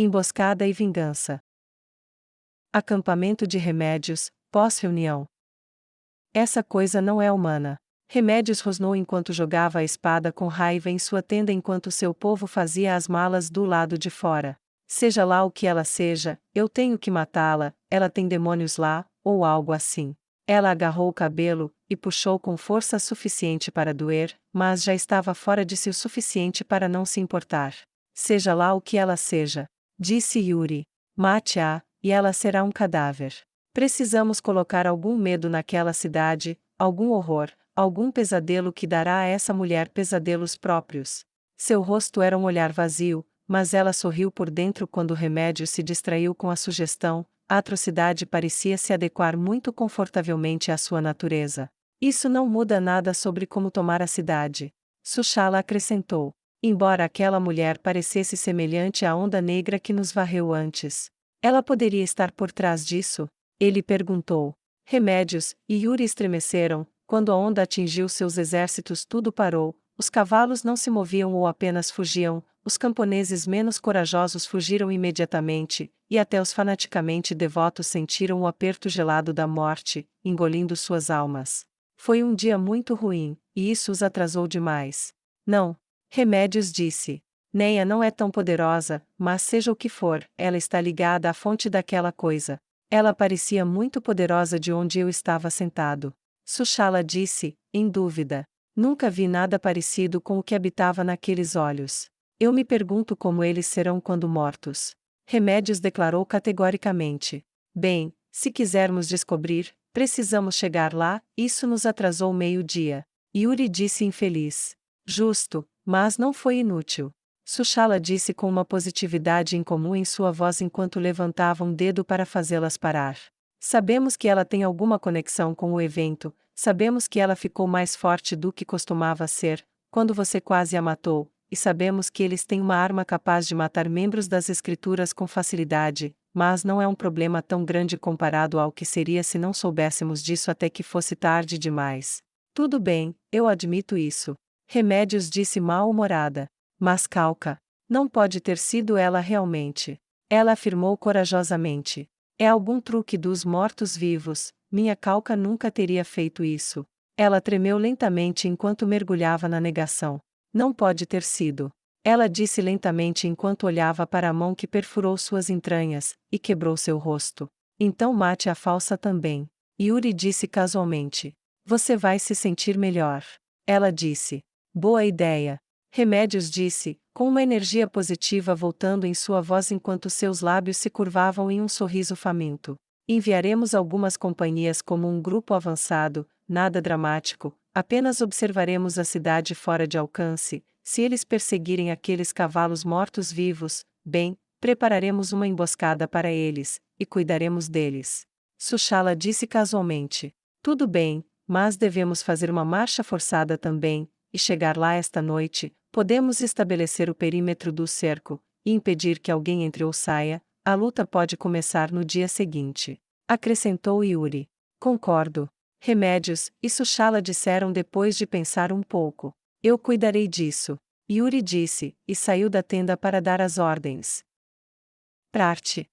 Emboscada e vingança. Acampamento de Remédios, pós-reunião. Essa coisa não é humana. Remédios rosnou enquanto jogava a espada com raiva em sua tenda enquanto seu povo fazia as malas do lado de fora. Seja lá o que ela seja, eu tenho que matá-la, ela tem demônios lá, ou algo assim. Ela agarrou o cabelo, e puxou com força suficiente para doer, mas já estava fora de si o suficiente para não se importar. Seja lá o que ela seja, disse Yuri. Mate-a, e ela será um cadáver. Precisamos colocar algum medo naquela cidade, algum horror, algum pesadelo que dará a essa mulher pesadelos próprios. Seu rosto era um olhar vazio, mas ela sorriu por dentro quando o remédio se distraiu com a sugestão. A atrocidade parecia se adequar muito confortavelmente à sua natureza. Isso não muda nada sobre como tomar a cidade. Sushala acrescentou. Embora aquela mulher parecesse semelhante à onda negra que nos varreu antes. Ela poderia estar por trás disso? Ele perguntou. Remédios e Yuri estremeceram. Quando a onda atingiu seus exércitos, tudo parou. Os cavalos não se moviam ou apenas fugiam. Os camponeses menos corajosos fugiram imediatamente, e até os fanaticamente devotos sentiram o aperto gelado da morte, engolindo suas almas. Foi um dia muito ruim, e isso os atrasou demais. Não. Remédios disse. Neia não é tão poderosa, mas seja o que for, ela está ligada à fonte daquela coisa. Ela parecia muito poderosa de onde eu estava sentado. Sushala disse, em dúvida. Nunca vi nada parecido com o que habitava naqueles olhos. Eu me pergunto como eles serão quando mortos. Remédios declarou categoricamente. Bem, se quisermos descobrir, precisamos chegar lá, isso nos atrasou meio-dia. Yuri disse infeliz. Justo, mas não foi inútil. Sushala disse com uma positividade incomum em sua voz enquanto levantava um dedo para fazê-las parar. Sabemos que ela tem alguma conexão com o evento, sabemos que ela ficou mais forte do que costumava ser, quando você quase a matou, e sabemos que eles têm uma arma capaz de matar membros das escrituras com facilidade, mas não é um problema tão grande comparado ao que seria se não soubéssemos disso até que fosse tarde demais. Tudo bem, eu admito isso. Remédios disse mal-humorada. Mas Calca, não pode ter sido ela realmente. Ela afirmou corajosamente. É algum truque dos mortos-vivos, minha Calca nunca teria feito isso. Ela tremeu lentamente enquanto mergulhava na negação. Não pode ter sido. Ela disse lentamente enquanto olhava para a mão que perfurou suas entranhas, e quebrou seu rosto. Então mate a falsa também. Yuri disse casualmente. Você vai se sentir melhor. Ela disse. Boa ideia. Remédios disse, com uma energia positiva voltando em sua voz enquanto seus lábios se curvavam em um sorriso faminto. Enviaremos algumas companhias como um grupo avançado, nada dramático, apenas observaremos a cidade fora de alcance. Se eles perseguirem aqueles cavalos mortos-vivos, bem, prepararemos uma emboscada para eles, e cuidaremos deles. Sushala disse casualmente. Tudo bem, mas devemos fazer uma marcha forçada também, e chegar lá esta noite. Podemos estabelecer o perímetro do cerco, e impedir que alguém entre ou saia. A luta pode começar no dia seguinte. Acrescentou Yuri. Concordo. Remédios e Sushala disseram depois de pensar um pouco. Eu cuidarei disso. Yuri disse, e saiu da tenda para dar as ordens. Prarte.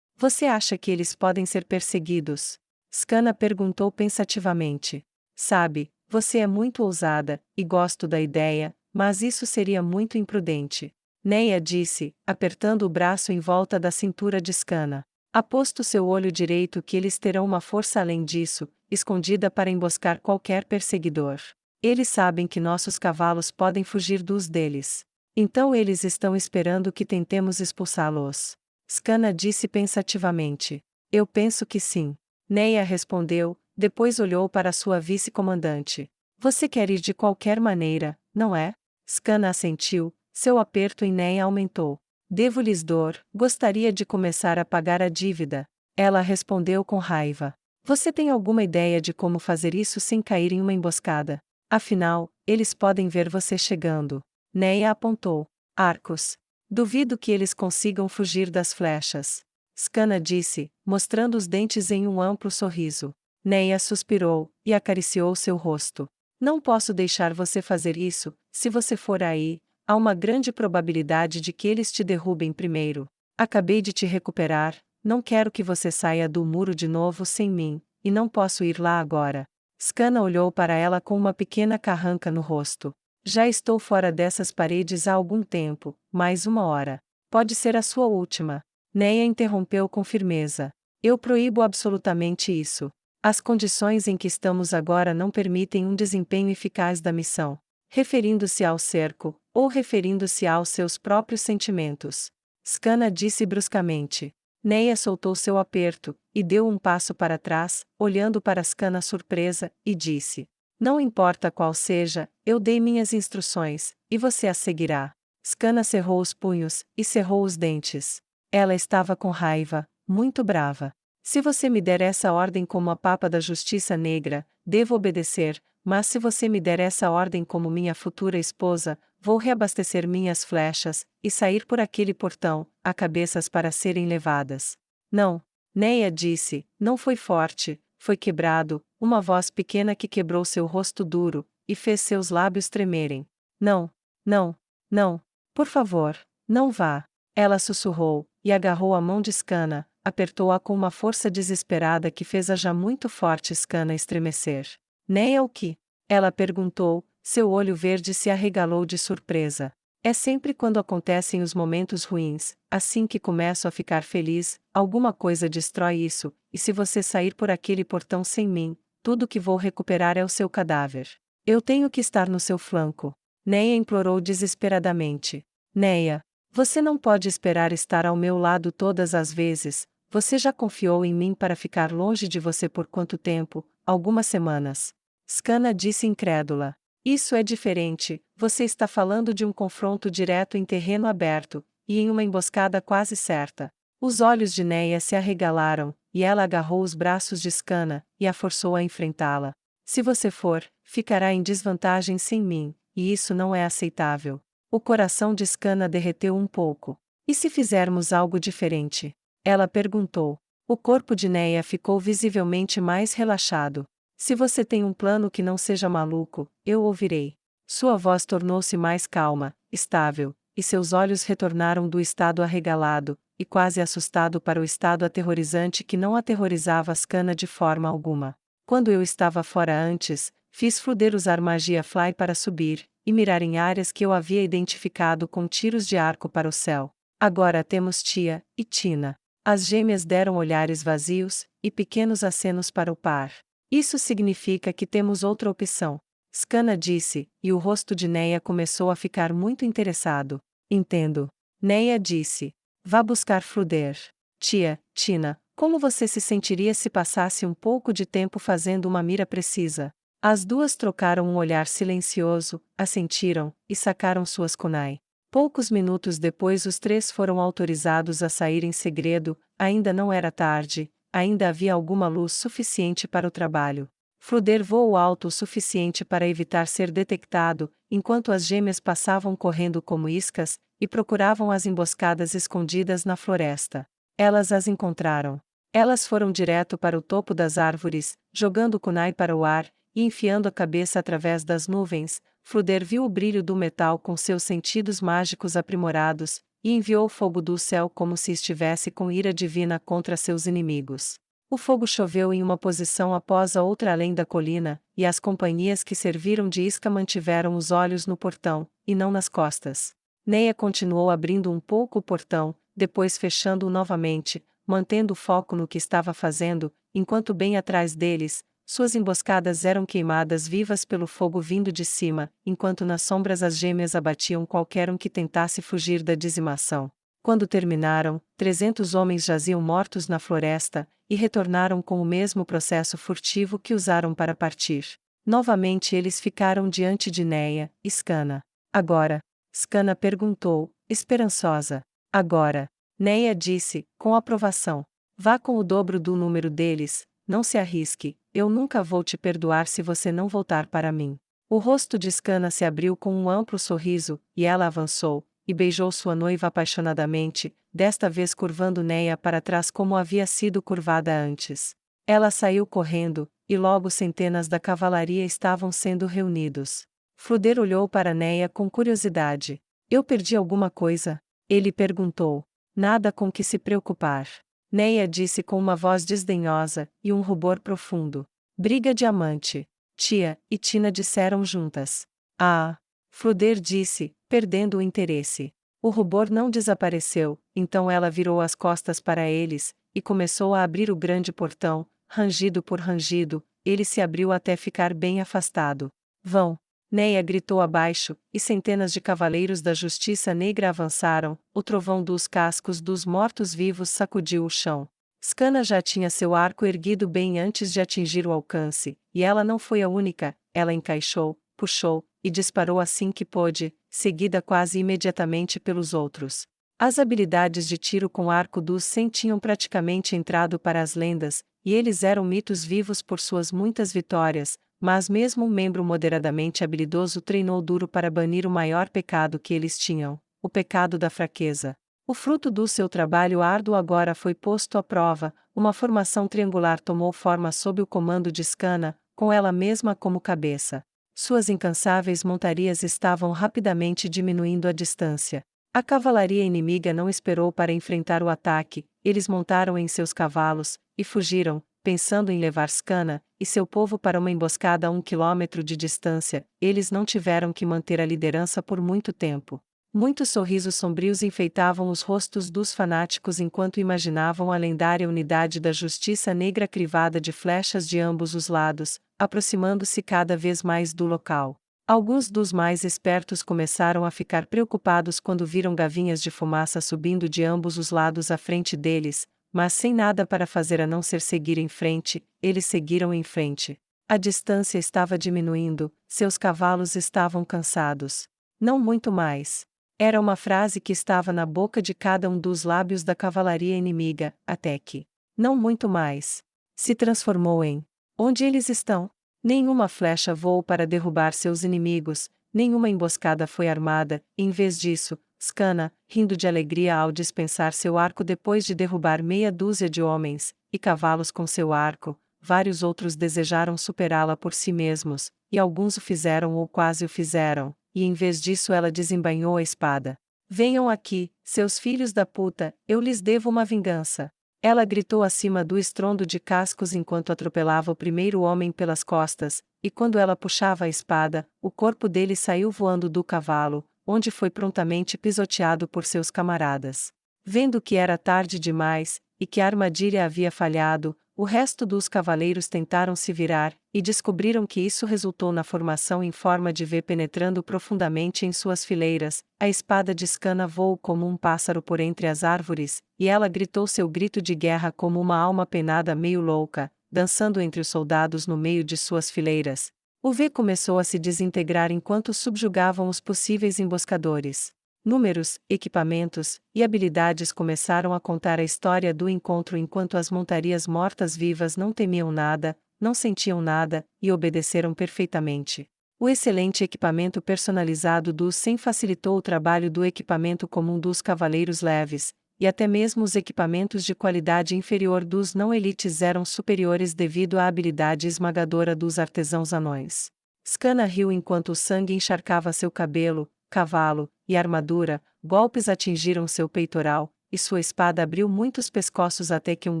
Você acha que eles podem ser perseguidos? Skana perguntou pensativamente. Sabe, você é muito ousada, e gosto da ideia, mas isso seria muito imprudente. Neia disse, apertando o braço em volta da cintura de Skana. Aposto seu olho direito que eles terão uma força além disso, escondida para emboscar qualquer perseguidor. Eles sabem que nossos cavalos podem fugir dos deles. Então eles estão esperando que tentemos expulsá-los. Skana disse pensativamente. Eu penso que sim. Neia respondeu, depois olhou para sua vice-comandante. Você quer ir de qualquer maneira, não é? Skana assentiu, seu aperto em Neia aumentou. Devo-lhes dor, gostaria de começar a pagar a dívida. Ela respondeu com raiva. Você tem alguma ideia de como fazer isso sem cair em uma emboscada? Afinal, eles podem ver você chegando. Neia apontou. Arcos. Duvido que eles consigam fugir das flechas. Skana disse, mostrando os dentes em um amplo sorriso. Neia suspirou, e acariciou seu rosto. Não posso deixar você fazer isso, se você for aí, há uma grande probabilidade de que eles te derrubem primeiro. Acabei de te recuperar, não quero que você saia do muro de novo sem mim, e não posso ir lá agora. Skana olhou para ela com uma pequena carranca no rosto. Já estou fora dessas paredes há algum tempo, mais uma hora. Pode ser a sua última. Neia interrompeu com firmeza. Eu proíbo absolutamente isso. As condições em que estamos agora não permitem um desempenho eficaz da missão. Referindo-se ao cerco, ou referindo-se aos seus próprios sentimentos. Skana disse bruscamente. Neia soltou seu aperto, e deu um passo para trás, olhando para Skana surpresa, e disse: Não importa qual seja, eu dei minhas instruções, e você as seguirá. Skana cerrou os punhos, e cerrou os dentes. Ela estava com raiva, muito brava. Se você me der essa ordem como a papa da justiça negra, devo obedecer, mas se você me der essa ordem como minha futura esposa, vou reabastecer minhas flechas, e sair por aquele portão, a cabeças para serem levadas. Não. Neia disse, não foi forte, foi quebrado, uma voz pequena que quebrou seu rosto duro, e fez seus lábios tremerem. Não, não, não, por favor, não vá. Ela sussurrou, e agarrou a mão de Skana, apertou-a com uma força desesperada que fez a já muito forte Skana estremecer. Neia o que? Ela perguntou, seu olho verde se arregalou de surpresa. É sempre quando acontecem os momentos ruins, assim que começo a ficar feliz, alguma coisa destrói isso, e se você sair por aquele portão sem mim, tudo que vou recuperar é o seu cadáver. Eu tenho que estar no seu flanco. Neia implorou desesperadamente. Neia, você não pode esperar estar ao meu lado todas as vezes, você já confiou em mim para ficar longe de você por quanto tempo? Algumas semanas. Skana disse incrédula. Isso é diferente, você está falando de um confronto direto em terreno aberto, e em uma emboscada quase certa. Os olhos de Neia se arregalaram, e ela agarrou os braços de Skana, e a forçou a enfrentá-la. Se você for, ficará em desvantagem sem mim, e isso não é aceitável. O coração de Skana derreteu um pouco. E se fizermos algo diferente? Ela perguntou. O corpo de Neia ficou visivelmente mais relaxado. Se você tem um plano que não seja maluco, eu ouvirei. Sua voz tornou-se mais calma, estável, e seus olhos retornaram do estado arregalado, e quase assustado para o estado aterrorizante que não aterrorizava Skana de forma alguma. Quando eu estava fora antes, fiz Fruder usar magia Fly para subir, e mirar em áreas que eu havia identificado com tiros de arco para o céu. Agora temos Tia e Tina. As gêmeas deram olhares vazios, e pequenos acenos para o par. Isso significa que temos outra opção. Skana disse, e o rosto de Neia começou a ficar muito interessado. Entendo. Neia disse. Vá buscar Fruder. Tia, Tina, como você se sentiria se passasse um pouco de tempo fazendo uma mira precisa? As duas trocaram um olhar silencioso, assentiram, e sacaram suas kunai. Poucos minutos depois os três foram autorizados a sair em segredo, ainda não era tarde, ainda havia alguma luz suficiente para o trabalho. Fruder voou alto o suficiente para evitar ser detectado, enquanto as gêmeas passavam correndo como iscas, e procuravam as emboscadas escondidas na floresta. Elas as encontraram. Elas foram direto para o topo das árvores, jogando kunai para o ar, e enfiando a cabeça através das nuvens. Fruder viu o brilho do metal com seus sentidos mágicos aprimorados, e enviou fogo do céu como se estivesse com ira divina contra seus inimigos. O fogo choveu em uma posição após a outra além da colina, e as companhias que serviram de isca mantiveram os olhos no portão, e não nas costas. Neia continuou abrindo um pouco o portão, depois fechando-o novamente, mantendo o foco no que estava fazendo, enquanto bem atrás deles, suas emboscadas eram queimadas vivas pelo fogo vindo de cima, enquanto nas sombras as gêmeas abatiam qualquer um que tentasse fugir da dizimação. Quando terminaram, 300 homens jaziam mortos na floresta, e retornaram com o mesmo processo furtivo que usaram para partir. Novamente eles ficaram diante de Neia, Skana. Agora? Skana perguntou, esperançosa. Agora. Neia disse, com aprovação. Vá com o dobro do número deles, não se arrisque, eu nunca vou te perdoar se você não voltar para mim. O rosto de Skana se abriu com um amplo sorriso, e ela avançou, e beijou sua noiva apaixonadamente, desta vez curvando Neia para trás como havia sido curvada antes. Ela saiu correndo, e logo centenas da cavalaria estavam sendo reunidos. Fruder olhou para Neia com curiosidade. Eu perdi alguma coisa? Ele perguntou. Nada com que se preocupar. Neia disse com uma voz desdenhosa, e um rubor profundo. Briga diamante. Tia e Tina disseram juntas. Ah! Fruder disse, perdendo o interesse. O rubor não desapareceu, então ela virou as costas para eles, e começou a abrir o grande portão, rangido por rangido, ele se abriu até ficar bem afastado. Vão! Neia gritou abaixo, e centenas de cavaleiros da Justiça Negra avançaram, o trovão dos cascos dos mortos-vivos sacudiu o chão. Scanna já tinha seu arco erguido bem antes de atingir o alcance, e ela não foi a única, ela encaixou, puxou, e disparou assim que pôde, seguida quase imediatamente pelos outros. As habilidades de tiro com arco dos 100 tinham praticamente entrado para as lendas, e eles eram mitos vivos por suas muitas vitórias, mas mesmo um membro moderadamente habilidoso treinou duro para banir o maior pecado que eles tinham, o pecado da fraqueza. O fruto do seu trabalho árduo agora foi posto à prova, uma formação triangular tomou forma sob o comando de Scanna, com ela mesma como cabeça. Suas incansáveis montarias estavam rapidamente diminuindo a distância. A cavalaria inimiga não esperou para enfrentar o ataque, eles montaram em seus cavalos, e fugiram, pensando em levar Scanna e seu povo para uma emboscada a 1 quilômetro de distância. Eles não tiveram que manter a liderança por muito tempo. Muitos sorrisos sombrios enfeitavam os rostos dos fanáticos enquanto imaginavam a lendária unidade da Justiça Negra crivada de flechas de ambos os lados, aproximando-se cada vez mais do local. Alguns dos mais espertos começaram a ficar preocupados quando viram gavinhas de fumaça subindo de ambos os lados à frente deles, mas sem nada para fazer a não ser seguir em frente, eles seguiram em frente. A distância estava diminuindo, seus cavalos estavam cansados. Não muito mais. Era uma frase que estava na boca de cada um dos lábios da cavalaria inimiga, até que, não muito mais, se transformou em: onde eles estão? Nenhuma flecha voou para derrubar seus inimigos, nenhuma emboscada foi armada, e em vez disso, Scanna, rindo de alegria ao dispensar seu arco depois de derrubar meia dúzia de homens e cavalos com seu arco, vários outros desejaram superá-la por si mesmos, e alguns o fizeram ou quase o fizeram, e em vez disso ela desembainhou a espada. Venham aqui, seus filhos da puta, eu lhes devo uma vingança. Ela gritou acima do estrondo de cascos enquanto atropelava o primeiro homem pelas costas, e quando ela puxava a espada, o corpo dele saiu voando do cavalo, onde foi prontamente pisoteado por seus camaradas. Vendo que era tarde demais, e que a armadilha havia falhado, o resto dos cavaleiros tentaram se virar, e descobriram que isso resultou na formação em forma de V penetrando profundamente em suas fileiras. A espada de Scanna voou como um pássaro por entre as árvores, e ela gritou seu grito de guerra como uma alma penada meio louca, dançando entre os soldados no meio de suas fileiras. O V começou a se desintegrar enquanto subjugavam os possíveis emboscadores. Números, equipamentos e habilidades começaram a contar a história do encontro enquanto as montarias mortas-vivas não temiam nada, não sentiam nada, e obedeceram perfeitamente. O excelente equipamento personalizado dos 100 facilitou o trabalho do equipamento comum dos cavaleiros leves, e até mesmo os equipamentos de qualidade inferior dos não-elites eram superiores devido à habilidade esmagadora dos artesãos anões. Scanna riu enquanto o sangue encharcava seu cabelo, cavalo e armadura, golpes atingiram seu peitoral, e sua espada abriu muitos pescoços até que um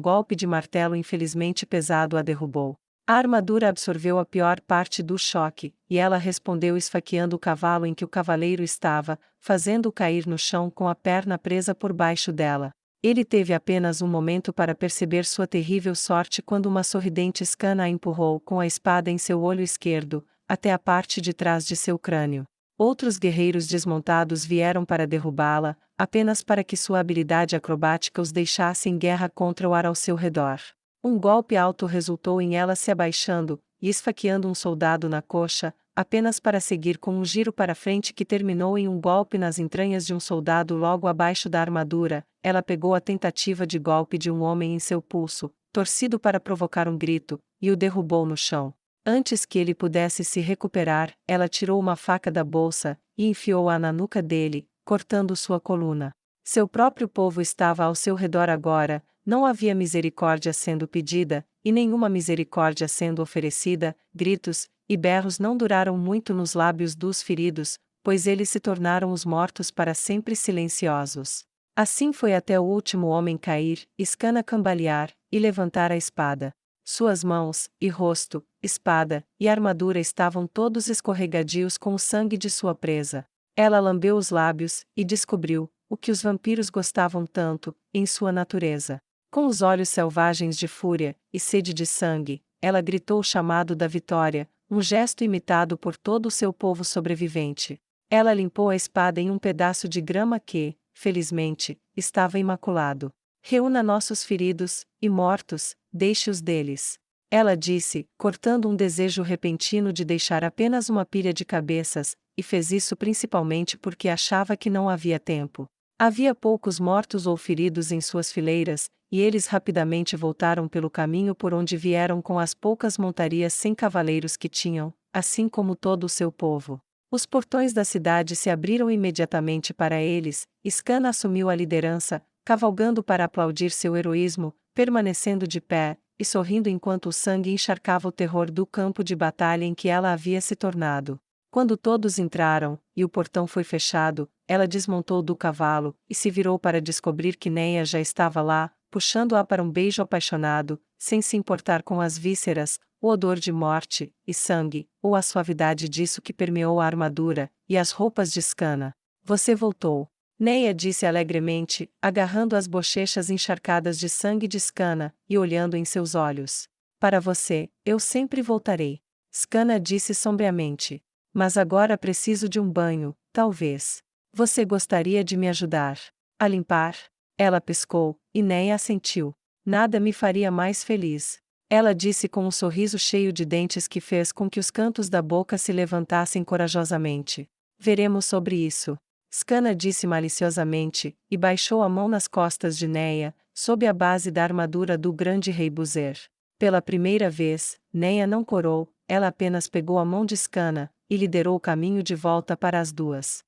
golpe de martelo infelizmente pesado a derrubou. A armadura absorveu a pior parte do choque, e ela respondeu esfaqueando o cavalo em que o cavaleiro estava, fazendo-o cair no chão com a perna presa por baixo dela. Ele teve apenas um momento para perceber sua terrível sorte quando uma sorridente Scanna a empurrou com a espada em seu olho esquerdo, até a parte de trás de seu crânio. Outros guerreiros desmontados vieram para derrubá-la, apenas para que sua habilidade acrobática os deixasse em guerra contra o ar ao seu redor. Um golpe alto resultou em ela se abaixando e esfaqueando um soldado na coxa, apenas para seguir com um giro para frente que terminou em um golpe nas entranhas de um soldado logo abaixo da armadura. Ela pegou a tentativa de golpe de um homem em seu pulso, torcido para provocar um grito, e o derrubou no chão. Antes que ele pudesse se recuperar, ela tirou uma faca da bolsa e enfiou-a na nuca dele, cortando sua coluna. Seu próprio povo estava ao seu redor agora, não havia misericórdia sendo pedida, e nenhuma misericórdia sendo oferecida. Gritos e berros não duraram muito nos lábios dos feridos, pois eles se tornaram os mortos para sempre silenciosos. Assim foi até o último homem cair, Iscana cambalear, e levantar a espada. Suas mãos, e rosto, espada, e armadura estavam todos escorregadios com o sangue de sua presa. Ela lambeu os lábios, e descobriu, o que os vampiros gostavam tanto, em sua natureza. Com os olhos selvagens de fúria, e sede de sangue, ela gritou o chamado da vitória, um gesto imitado por todo o seu povo sobrevivente. Ela limpou a espada em um pedaço de grama que, felizmente, estava imaculado. Reúna nossos feridos, e mortos, deixe-os deles. Ela disse, cortando um desejo repentino de deixar apenas uma pilha de cabeças, e fez isso principalmente porque achava que não havia tempo. Havia poucos mortos ou feridos em suas fileiras, e eles rapidamente voltaram pelo caminho por onde vieram com as poucas montarias sem cavaleiros que tinham, assim como todo o seu povo. Os portões da cidade se abriram imediatamente para eles, Iscana assumiu a liderança, cavalgando para aplaudir seu heroísmo, permanecendo de pé, e sorrindo enquanto o sangue encharcava o terror do campo de batalha em que ela havia se tornado. Quando todos entraram, e o portão foi fechado, ela desmontou do cavalo, e se virou para descobrir que Neia já estava lá, puxando-a para um beijo apaixonado, sem se importar com as vísceras, o odor de morte, e sangue, ou a suavidade disso que permeou a armadura, e as roupas de Iscana. Você voltou. Neia disse alegremente, agarrando as bochechas encharcadas de sangue de Iscana, e olhando em seus olhos. Para você, eu sempre voltarei. Iscana disse sombriamente. Mas agora preciso de um banho, talvez. Você gostaria de me ajudar a limpar? Ela piscou, e Neia assentiu. Nada me faria mais feliz. Ela disse com um sorriso cheio de dentes que fez com que os cantos da boca se levantassem corajosamente. Veremos sobre isso. Iscana disse maliciosamente, e baixou a mão nas costas de Neia, sob a base da armadura do grande rei Buzer. Pela primeira vez, Neia não corou, ela apenas pegou a mão de Iscana, e liderou o caminho de volta para as duas.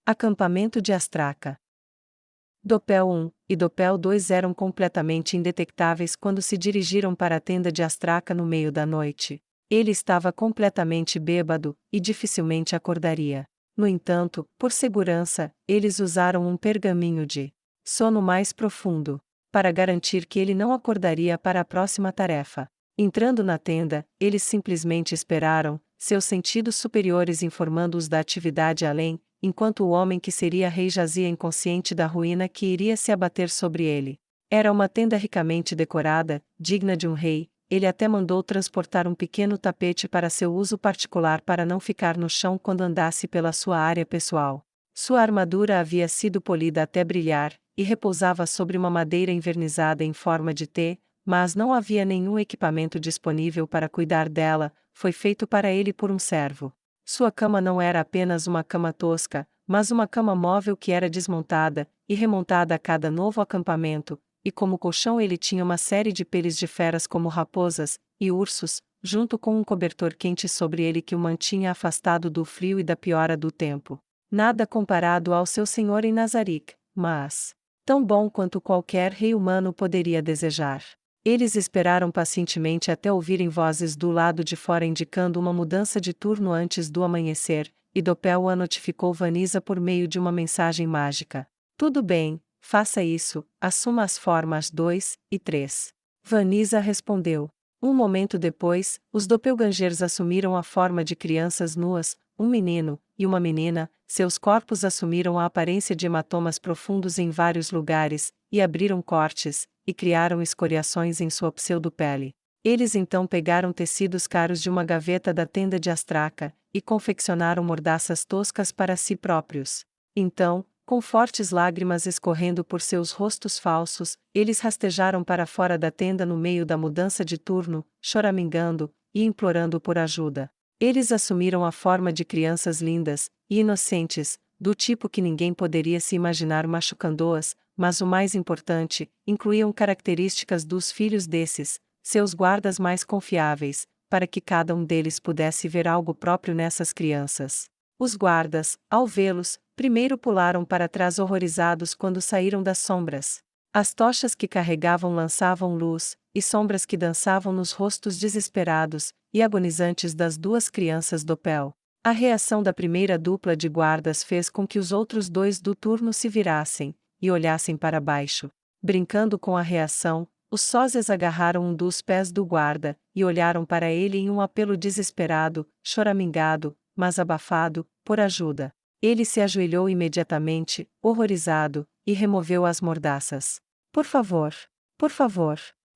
Acampamento de Astraca. Dopel 1 e Dopel 2 eram completamente indetectáveis quando se dirigiram para a tenda de Astraca no meio da noite. Ele estava completamente bêbado, e dificilmente acordaria. No entanto, por segurança, eles usaram um pergaminho de sono mais profundo, para garantir que ele não acordaria para a próxima tarefa. Entrando na tenda, eles simplesmente esperaram, seus sentidos superiores informando-os da atividade além, enquanto o homem que seria rei jazia inconsciente da ruína que iria se abater sobre ele. Era uma tenda ricamente decorada, digna de um rei. Ele até mandou transportar um pequeno tapete para seu uso particular para não ficar no chão quando andasse pela sua área pessoal. Sua armadura havia sido polida até brilhar, e repousava sobre uma madeira envernizada em forma de T, mas não havia nenhum equipamento disponível para cuidar dela, foi feito para ele por um servo. Sua cama não era apenas uma cama tosca, mas uma cama móvel que era desmontada e remontada a cada novo acampamento, e como colchão ele tinha uma série de peles de feras como raposas e ursos, junto com um cobertor quente sobre ele que o mantinha afastado do frio e da piora do tempo. Nada comparado ao seu senhor em Nazarick, mas tão bom quanto qualquer rei humano poderia desejar. Eles esperaram pacientemente até ouvirem vozes do lado de fora indicando uma mudança de turno antes do amanhecer, e Dopel a notificou Vanisa por meio de uma mensagem mágica. Tudo bem, faça isso, assuma as formas 2 e 3. Vanisa respondeu. Um momento depois, os doppelgangers assumiram a forma de crianças nuas, um menino e uma menina, seus corpos assumiram a aparência de hematomas profundos em vários lugares, e abriram cortes, e criaram escoriações em sua pseudopele. Eles então pegaram tecidos caros de uma gaveta da tenda de Astraca, e confeccionaram mordaças toscas para si próprios. Então, com fortes lágrimas escorrendo por seus rostos falsos, eles rastejaram para fora da tenda no meio da mudança de turno, choramingando e implorando por ajuda. Eles assumiram a forma de crianças lindas e inocentes, do tipo que ninguém poderia se imaginar machucando-as, mas o mais importante, incluíam características dos filhos desses, seus guardas mais confiáveis, para que cada um deles pudesse ver algo próprio nessas crianças. Os guardas, ao vê-los, primeiro pularam para trás horrorizados quando saíram das sombras. As tochas que carregavam lançavam luz, e sombras que dançavam nos rostos desesperados e agonizantes das duas crianças Dopel. A reação da primeira dupla de guardas fez com que os outros dois do turno se virassem, e olhassem para baixo. Brincando com a reação, os sósias agarraram um dos pés do guarda, e olharam para ele em um apelo desesperado, choramingado, mas abafado, por ajuda. Ele se ajoelhou imediatamente, horrorizado, e removeu as mordaças. Por favor,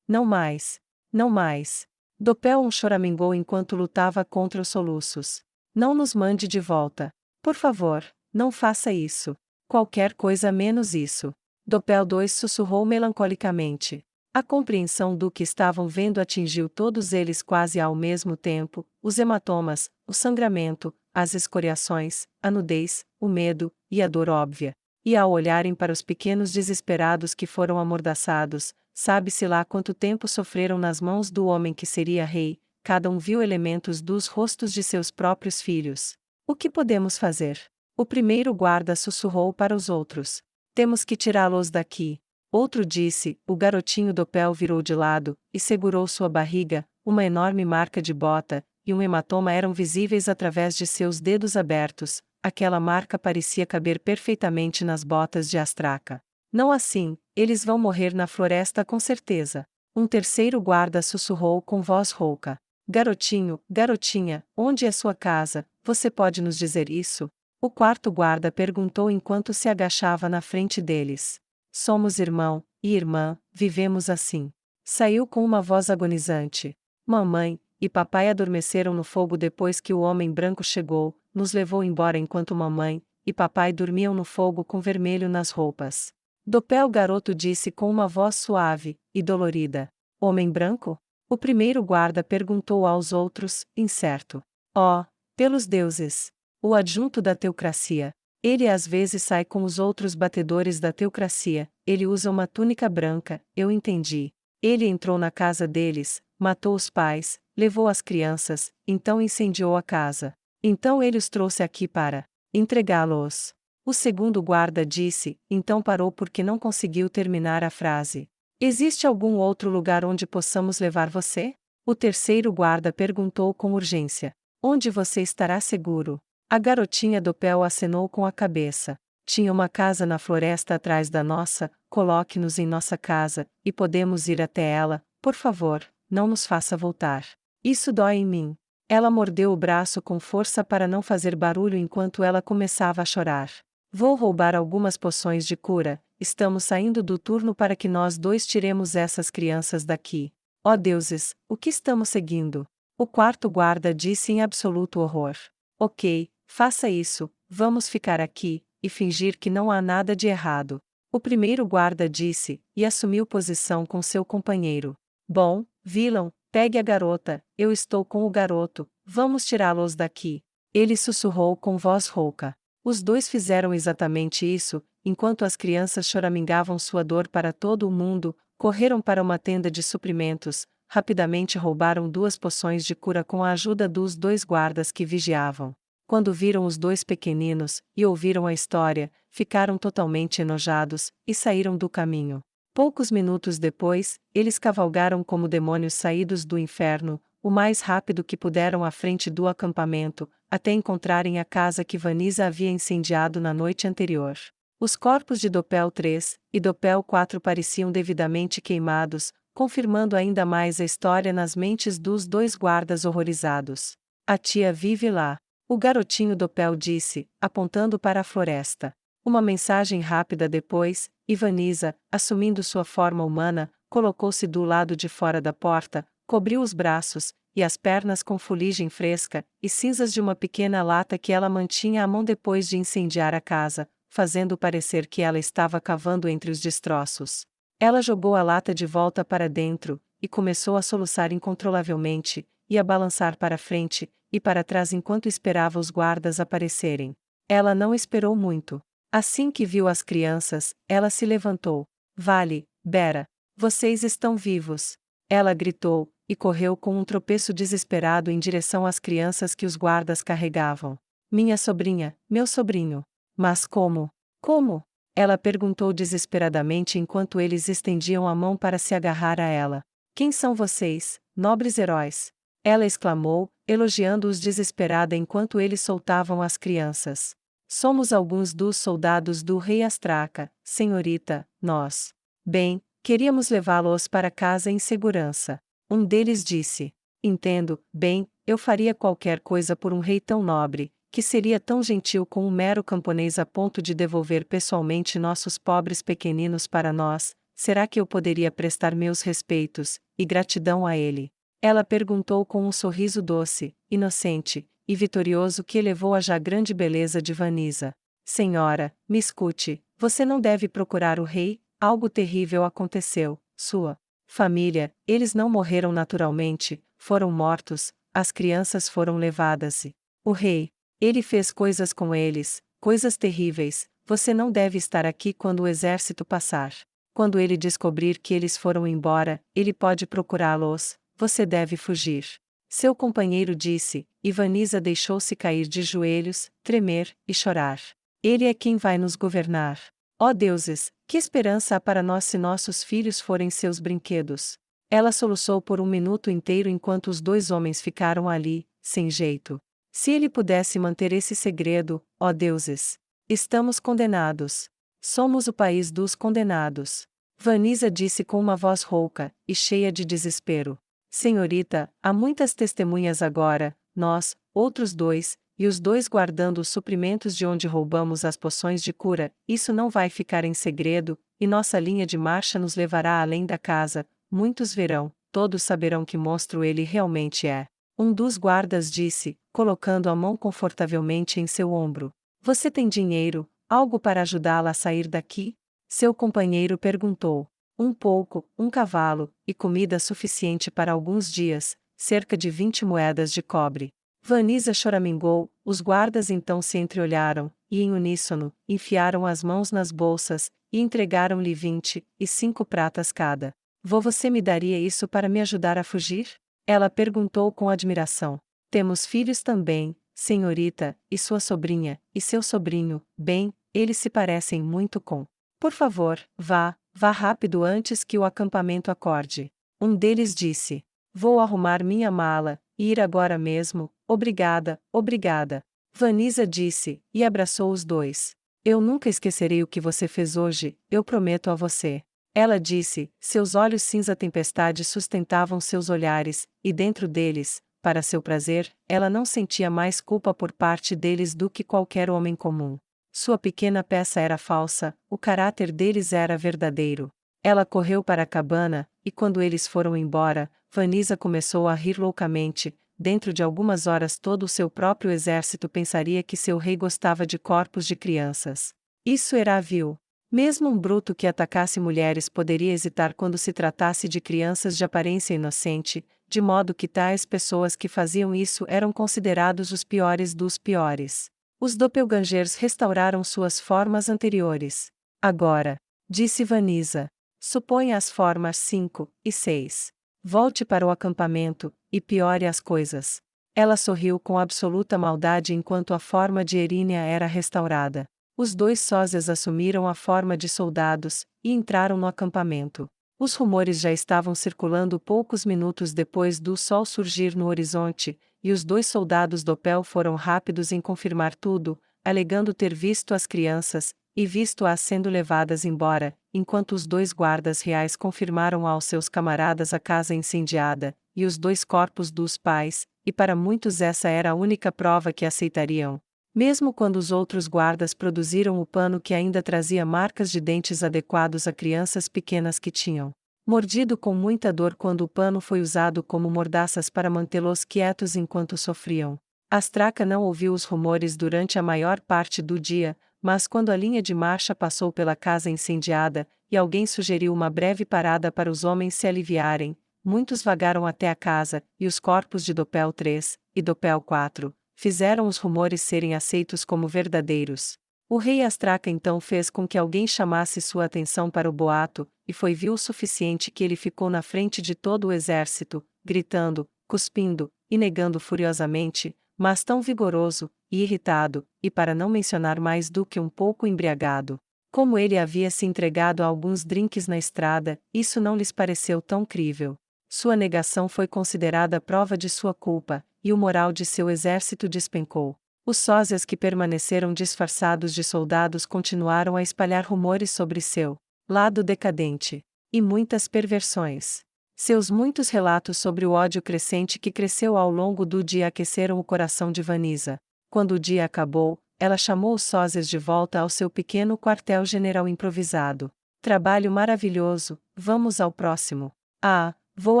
não mais, não mais. Dopel choramingou enquanto lutava contra os soluços. Não nos mande de volta. Por favor, não faça isso. Qualquer coisa menos isso. Dopel 2 sussurrou melancolicamente. A compreensão do que estavam vendo atingiu todos eles quase ao mesmo tempo: os hematomas, o sangramento, as escoriações, a nudez, o medo, e a dor óbvia. E ao olharem para os pequenos desesperados que foram amordaçados, sabe-se lá quanto tempo sofreram nas mãos do homem que seria rei, cada um viu elementos dos rostos de seus próprios filhos. O que podemos fazer? O primeiro guarda sussurrou para os outros. Temos que tirá-los daqui. Outro disse, o garotinho Dopel virou de lado, e segurou sua barriga, uma enorme marca de bota, e um hematoma eram visíveis através de seus dedos abertos, aquela marca parecia caber perfeitamente nas botas de Astraca. Não assim, eles vão morrer na floresta com certeza. Um terceiro guarda sussurrou com voz rouca. Garotinho, garotinha, onde é sua casa, você pode nos dizer isso? O quarto guarda perguntou enquanto se agachava na frente deles. Somos irmão e irmã, vivemos assim. Saiu com uma voz agonizante. Mamãe e papai adormeceram no fogo depois que o homem branco chegou, nos levou embora enquanto mamãe e papai dormiam no fogo com vermelho nas roupas. Dopel garoto disse com uma voz suave e dolorida. Homem branco? O primeiro guarda perguntou aos outros, incerto. Oh, pelos deuses! O adjunto da teocracia. Ele às vezes sai com os outros batedores da teocracia, ele usa uma túnica branca, eu entendi. Ele entrou na casa deles, matou os pais, levou as crianças, então incendiou a casa. Então ele os trouxe aqui para entregá-los. O segundo guarda disse, então parou porque não conseguiu terminar a frase. Existe algum outro lugar onde possamos levar você? O terceiro guarda perguntou com urgência. Onde você estará seguro? A garotinha Dopel acenou com a cabeça. Tinha uma casa na floresta atrás da nossa, coloque-nos em nossa casa, e podemos ir até ela, por favor, não nos faça voltar. Isso dói em mim. Ela mordeu o braço com força para não fazer barulho enquanto ela começava a chorar. Vou roubar algumas poções de cura, estamos saindo do turno para que nós dois tiremos essas crianças daqui. Ó deuses, o que estamos seguindo? O quarto guarda disse em absoluto horror. Ok, faça isso, vamos ficar aqui, e fingir que não há nada de errado. O primeiro guarda disse, e assumiu posição com seu companheiro. Bom, vilão, pegue a garota, eu estou com o garoto, vamos tirá-los daqui. Ele sussurrou com voz rouca. Os dois fizeram exatamente isso, enquanto as crianças choramingavam sua dor para todo o mundo, correram para uma tenda de suprimentos, rapidamente roubaram 2 poções de cura com a ajuda dos 2 guardas que vigiavam. Quando viram os 2 pequeninos, e ouviram a história, ficaram totalmente enojados, e saíram do caminho. Poucos minutos depois, eles cavalgaram como demônios saídos do inferno, o mais rápido que puderam à frente do acampamento, até encontrarem a casa que Vanisa havia incendiado na noite anterior. Os corpos de Dopel 3 e Dopel 4 pareciam devidamente queimados, confirmando ainda mais a história nas mentes dos 2 guardas horrorizados. A tia vive lá. O garotinho Dopel disse, apontando para a floresta. Uma mensagem rápida depois, e Vanisa, assumindo sua forma humana, colocou-se do lado de fora da porta, cobriu os braços e as pernas com fuligem fresca e cinzas de uma pequena lata que ela mantinha à mão depois de incendiar a casa, fazendo parecer que ela estava cavando entre os destroços. Ela jogou a lata de volta para dentro, e começou a soluçar incontrolavelmente, e a balançar para frente e para trás enquanto esperava os guardas aparecerem. Ela não esperou muito. Assim que viu as crianças, ela se levantou. Vale, Bera, vocês estão vivos. Ela gritou, e correu com um tropeço desesperado em direção às crianças que os guardas carregavam. Minha sobrinha, meu sobrinho. Mas como? Como? Ela perguntou desesperadamente enquanto eles estendiam a mão para se agarrar a ela. Quem são vocês, nobres heróis? Ela exclamou, elogiando-os desesperada enquanto eles soltavam as crianças. Somos alguns dos soldados do rei Astraca, senhorita, nós. Bem, queríamos levá-los para casa em segurança. Um deles disse: Entendo, bem, eu faria qualquer coisa por um rei tão nobre, que seria tão gentil com um mero camponês a ponto de devolver pessoalmente nossos pobres pequeninos para nós. Será que eu poderia prestar meus respeitos e gratidão a ele? Ela perguntou com um sorriso doce, inocente e vitorioso que elevou a já grande beleza de Vanisa. Senhora, me escute, você não deve procurar o rei, algo terrível aconteceu, sua família, eles não morreram naturalmente, foram mortos, as crianças foram levadas e o rei, ele fez coisas com eles, coisas terríveis, você não deve estar aqui quando o exército passar. Quando ele descobrir que eles foram embora, ele pode procurá-los, você deve fugir. Seu companheiro disse, e Vanisa deixou-se cair de joelhos, tremer e chorar. Ele é quem vai nos governar. Ó deuses, que esperança há para nós se nossos filhos forem seus brinquedos? Ela soluçou por um minuto inteiro enquanto os dois homens ficaram ali, sem jeito. Se ele pudesse manter esse segredo, ó deuses! Estamos condenados. Somos o país dos condenados. Vanisa disse com uma voz rouca e cheia de desespero. Senhorita, há muitas testemunhas agora, nós, outros dois, e os dois guardando os suprimentos de onde roubamos as poções de cura, isso não vai ficar em segredo, e nossa linha de marcha nos levará além da casa, muitos verão, todos saberão que monstro ele realmente é. Um dos guardas disse, colocando a mão confortavelmente em seu ombro. Você tem dinheiro, algo para ajudá-la a sair daqui? Seu companheiro perguntou. Um pouco, um cavalo, e comida suficiente para alguns dias, cerca de 20 moedas de cobre. Vanisa choramingou, os guardas então se entreolharam, e em uníssono, enfiaram as mãos nas bolsas, e entregaram-lhe 25 pratas cada. Você me daria isso para me ajudar a fugir? Ela perguntou com admiração. Temos filhos também, senhorita, e sua sobrinha, e seu sobrinho, bem, eles se parecem muito com. Por favor, vá rápido antes que o acampamento acorde. Um deles disse. Vou arrumar minha mala, e ir agora mesmo, obrigada, obrigada. Vanisa disse, e abraçou os dois. Eu nunca esquecerei o que você fez hoje, eu prometo a você. Ela disse, seus olhos cinza tempestade sustentavam seus olhares, e dentro deles, para seu prazer, ela não sentia mais culpa por parte deles do que qualquer homem comum. Sua pequena peça era falsa, o caráter deles era verdadeiro. Ela correu para a cabana, e quando eles foram embora, Vanisa começou a rir loucamente. Dentro de algumas horas todo o seu próprio exército pensaria que seu rei gostava de corpos de crianças. Isso era vil. Mesmo um bruto que atacasse mulheres poderia hesitar quando se tratasse de crianças de aparência inocente, de modo que tais pessoas que faziam isso eram considerados os piores dos piores. Os doppelgangers restauraram suas formas anteriores. Agora, disse Vanisa, suponha as formas 5 e 6. Volte para o acampamento, e piore as coisas. Ela sorriu com absoluta maldade enquanto a forma de Erínia era restaurada. Os dois sósias assumiram a forma de soldados, e entraram no acampamento. Os rumores já estavam circulando poucos minutos depois do sol surgir no horizonte, e os dois soldados Doppel foram rápidos em confirmar tudo, alegando ter visto as crianças, e visto-as sendo levadas embora, enquanto os dois guardas reais confirmaram aos seus camaradas a casa incendiada, e os dois corpos dos pais, e para muitos essa era a única prova que aceitariam. Mesmo quando os outros guardas produziram o pano que ainda trazia marcas de dentes adequados a crianças pequenas que tinham mordido com muita dor quando o pano foi usado como mordaças para mantê-los quietos enquanto sofriam. Astraca não ouviu os rumores durante a maior parte do dia, mas quando a linha de marcha passou pela casa incendiada, e alguém sugeriu uma breve parada para os homens se aliviarem, muitos vagaram até a casa, e os corpos de Doppel 3 e Doppel 4 fizeram os rumores serem aceitos como verdadeiros. O rei Astraca então fez com que alguém chamasse sua atenção para o boato, e foi vil o suficiente que ele ficou na frente de todo o exército, gritando, cuspindo, e negando furiosamente, mas tão vigoroso, e irritado, e para não mencionar mais do que um pouco embriagado. Como ele havia se entregado a alguns drinks na estrada, isso não lhes pareceu tão crível. Sua negação foi considerada prova de sua culpa, e o moral de seu exército despencou. Os sósias que permaneceram disfarçados de soldados continuaram a espalhar rumores sobre seu lado decadente e muitas perversões. Seus muitos relatos sobre o ódio crescente que cresceu ao longo do dia aqueceram o coração de Vanisa. Quando o dia acabou, ela chamou os sósias de volta ao seu pequeno quartel-general improvisado. Trabalho maravilhoso, vamos ao próximo. Ah, vou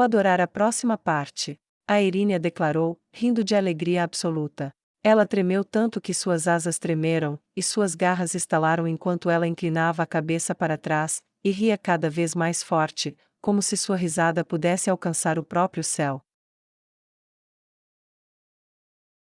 adorar a próxima parte. A Irínia declarou, rindo de alegria absoluta. Ela tremeu tanto que suas asas tremeram, e suas garras estalaram enquanto ela inclinava a cabeça para trás, e ria cada vez mais forte, como se sua risada pudesse alcançar o próprio céu.